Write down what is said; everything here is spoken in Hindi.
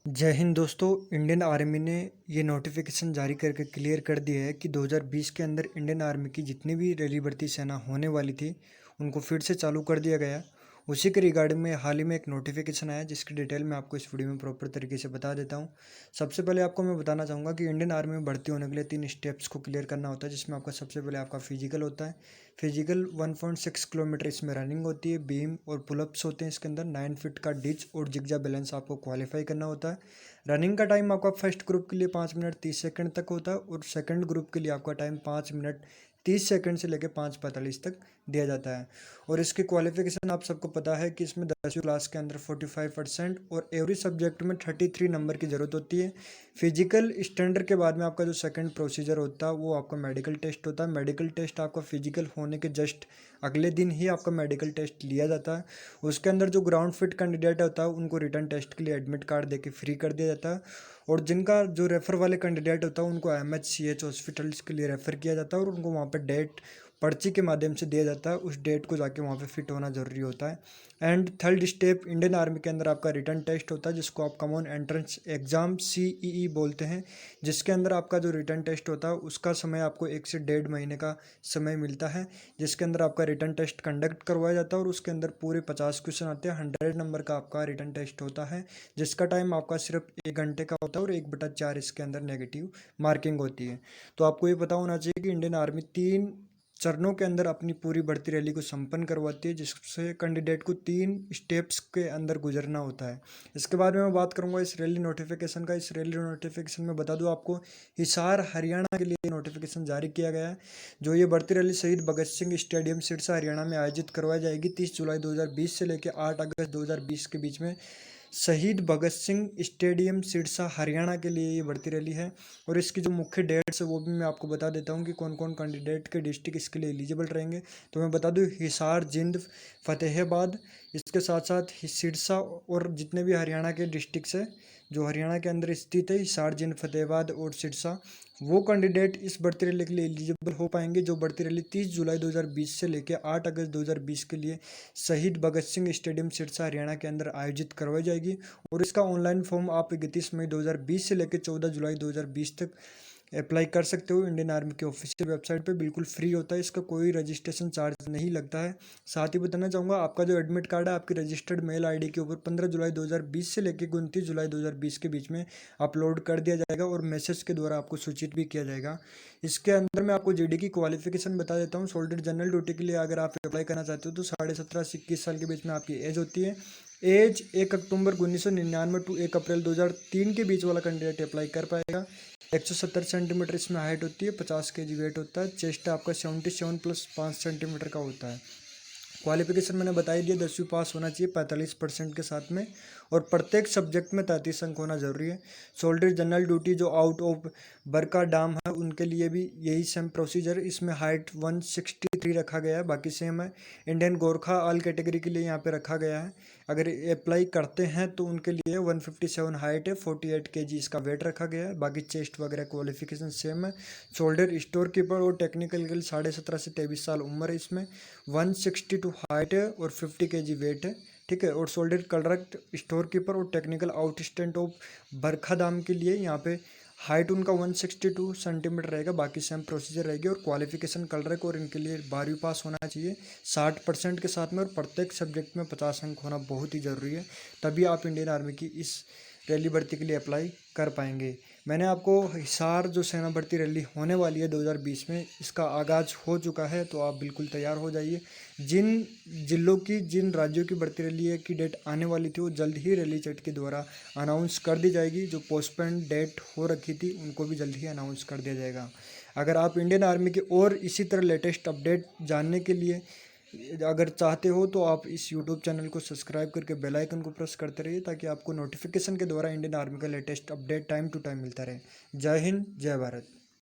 जय हिंद दोस्तों। इंडियन आर्मी ने ये नोटिफिकेशन जारी करके क्लियर कर दिया है कि 2020 के अंदर इंडियन आर्मी की जितनी भी रैली भर्ती सेना होने वाली थी उनको फिर से चालू कर दिया गया। उसी के रिगार्डिंग में हाल ही में एक नोटिफिकेशन आया जिसकी डिटेल मैं आपको इस वीडियो में प्रॉपर तरीके से बता देता हूँ। सबसे पहले आपको मैं बताना चाहूँगा कि इंडियन आर्मी में भर्ती होने के लिए 3 स्टेप्स को क्लियर करना होता है, जिसमें आपका सबसे पहले आपका फिजिकल होता है। फिजिकल 1.6 किलोमीटर इसमें रनिंग होती है, बीम और पुलअप्स होते हैं इसके अंदर, 9 फीट का डिच और जिगजा बैलेंस आपको क्वालिफाई करना होता है। रनिंग का टाइम आपका फर्स्ट ग्रुप के लिए 5 मिनट 30 सेकंड तक होता है और सेकंड ग्रुप के लिए आपका टाइम 5 मिनट 30 सेकंड से लेकर 5:45 तक दिया जाता है। और इसकी क्वालिफिकेशन आप सबको पता है कि इसमें 10वीं क्लास के अंदर 45% और एवरी सब्जेक्ट में 33 नंबर की ज़रूरत होती है। फिजिकल स्टैंडर्ड के बाद में आपका जो सेकंड प्रोसीजर होता है वो आपका मेडिकल टेस्ट होता है। मेडिकल टेस्ट आपका फिजिकल होने के जस्ट अगले दिन ही आपका मेडिकल टेस्ट लिया जाता है। उसके अंदर जो ग्राउंड फिट कैंडिडेट होता है उनको रिटर्न टेस्ट के लिए एडमिट कार्ड देके फ्री कर दिया जाता है। और जिनका जो रेफ़र वाले कैंडिडेट होता है उनको MHCH हॉस्पिटल्स के लिए रेफ़र किया जाता है और उनको वहाँ पर डेट पर्ची के माध्यम से दिया जाता है। उस डेट को जाके वहाँ पे फिट होना ज़रूरी होता है। And third step Indian army के अंदर आपका रिटर्न टेस्ट होता है, जिसको आप कॉमन एंट्रेंस एग्ज़ाम CEE बोलते हैं, जिसके अंदर आपका जो रिटर्न टेस्ट होता है उसका समय आपको 1 से 1.5 महीने का समय मिलता है, जिसके अंदर आपका रिटर्न टेस्ट कंडक्ट करवाया जाता है और उसके अंदर पूरे 50 क्वेश्चन आते हैं। 100 नंबर का आपका रिटर्न टेस्ट होता है, जिसका टाइम आपका सिर्फ 1 घंटे का होता है और 1/4 इसके अंदर नेगेटिव मार्किंग होती है। तो आपको ये पता होना चाहिए कि इंडियन आर्मी 3 चरणों के अंदर अपनी पूरी भर्ती रैली को संपन्न करवाती है, जिससे कैंडिडेट को 3 स्टेप्स के अंदर गुजरना होता है। इसके बारे में मैं बात करूंगा इस रैली नोटिफिकेशन का। इस रैली नोटिफिकेशन में बता दूं आपको, हिसार हरियाणा के लिए नोटिफिकेशन जारी किया गया है। जो ये भर्ती रैली शहीद भगत सिंह स्टेडियम सिरसा हरियाणा में आयोजित करवाई जाएगी 30 जुलाई 2020 से लेकर 8 अगस्त 2020 के बीच में। शहीद भगत सिंह स्टेडियम सिरसा हरियाणा के लिए ये भर्ती रैली है। और इसकी जो मुख्य डेट्स है वो भी मैं आपको बता देता हूँ कि कौन कौन कैंडिडेट के डिस्ट्रिक्ट इसके लिए एलिजिबल रहेंगे। तो मैं बता दूँ, हिसार, जिंद, फतेहाबाद, इसके साथ साथ सिरसा और जितने भी हरियाणा के डिस्ट्रिक्ट्स है जो हरियाणा के अंदर स्थित है, हिसार, जिंद, फतेहाबाद और सिरसा, वो कैंडिडेट इस भर्ती रैली के लिए एलिजिबल हो पाएंगे। जो भर्ती रैली 30 जुलाई 2020 से लेकर 8 अगस्त 2020 के लिए शहीद भगत सिंह स्टेडियम सिरसा हरियाणा के अंदर आयोजित करवाई जाएगी। और इसका ऑनलाइन फॉर्म आप 31 मई 2020 से लेकर 14 जुलाई 2020 तक अप्लाई कर सकते हो। इंडियन आर्मी की ऑफिशियल वेबसाइट पे बिल्कुल फ्री होता है, इसका कोई रजिस्ट्रेशन चार्ज नहीं लगता है। साथ ही बताना चाहूँगा, आपका जो एडमिट कार्ड है आपकी रजिस्टर्ड मेल आईडी के ऊपर 15 जुलाई 2020 से लेकर 29 जुलाई 2020 के बीच में अपलोड कर दिया जाएगा और मैसेज के द्वारा आपको सूचित भी किया जाएगा। इसके अंदर मैं आपको GD की क्वालिफिकेशन बता देता हूँ। सोल्जर जनरल ड्यूटी के लिए अगर आप अप्लाई करना चाहते हो तो 17.5 से 21 साल के बीच में आपकी एज होती है। एज 1 अक्टूबर 1999 टू 1 अप्रैल 2003 के बीच वाला कैंडिडेट अप्लाई कर पाएगा। 170 सेंटीमीटर इसमें हाइट होती है, 50 kg वेट होता है। चेस्ट आपका 77 प्लस 5 सेंटीमीटर का होता है। क्वालिफिकेशन मैंने बताई दिया, 10वीं पास होना चाहिए 45% के साथ में, और प्रत्येक सब्जेक्ट में 33 अंक होना जरूरी है। सोल्जर जनरल ड्यूटी जो आउट ऑफ बरका डाम है उनके लिए भी यही सेम प्रोसीजर। इसमें हाइट 163 रखा गया है, बाकी सेम है। इंडियन गोरखा ऑल कैटेगरी के लिए यहाँ पे रखा गया है। अगर अप्लाई करते हैं तो उनके लिए 157 हाइट है, 48 kg इसका वेट रखा गया है। बाकी चेस्ट वगैरह क्वालिफिकेशन सेम है। शोल्डर स्टोर कीपर और टेक्निकल के लिए 17.5 से 23 साल उम्र है इसमें। 162 हाइट है और 50 kg वेट है, ठीक है। और शोल्डर कलरक्ट स्टोर कीपर और टेक्निकल आउटस्टैंड ऑफ बरखादाम के लिए यहाँ पे हाइट उनका 162 सेंटीमीटर रहेगा, बाकी सेम प्रोसीजर रहेगी। और क्वालिफिकेशन कलरक और इनके लिए 12वीं पास होना चाहिए 60% के साथ में, और प्रत्येक सब्जेक्ट में 50 अंक होना बहुत ही ज़रूरी है। तभी आप इंडियन आर्मी की इस रैली भर्ती के लिए अप्लाई कर पाएंगे। मैंने आपको हिसार जो सेना भर्ती रैली होने वाली है 2020 में, इसका आगाज़ हो चुका है, तो आप बिल्कुल तैयार हो जाइए। जिन जिलों की, जिन राज्यों की भर्ती रैली की डेट आने वाली थी वो जल्द ही रैली चैट के द्वारा अनाउंस कर दी जाएगी। जो पोस्टपोन डेट हो रखी थी उनको भी जल्द ही अनाउंस कर दिया जाएगा। अगर आप इंडियन आर्मी के और इसी तरह लेटेस्ट अपडेट जानने के लिए अगर चाहते हो तो आप इस YouTube चैनल को सब्सक्राइब करके बेल आइकन को प्रेस करते रहिए, ताकि आपको नोटिफिकेशन के द्वारा इंडियन आर्मी का latest update time to time मिलता रहे। जय हिंद, जय भारत।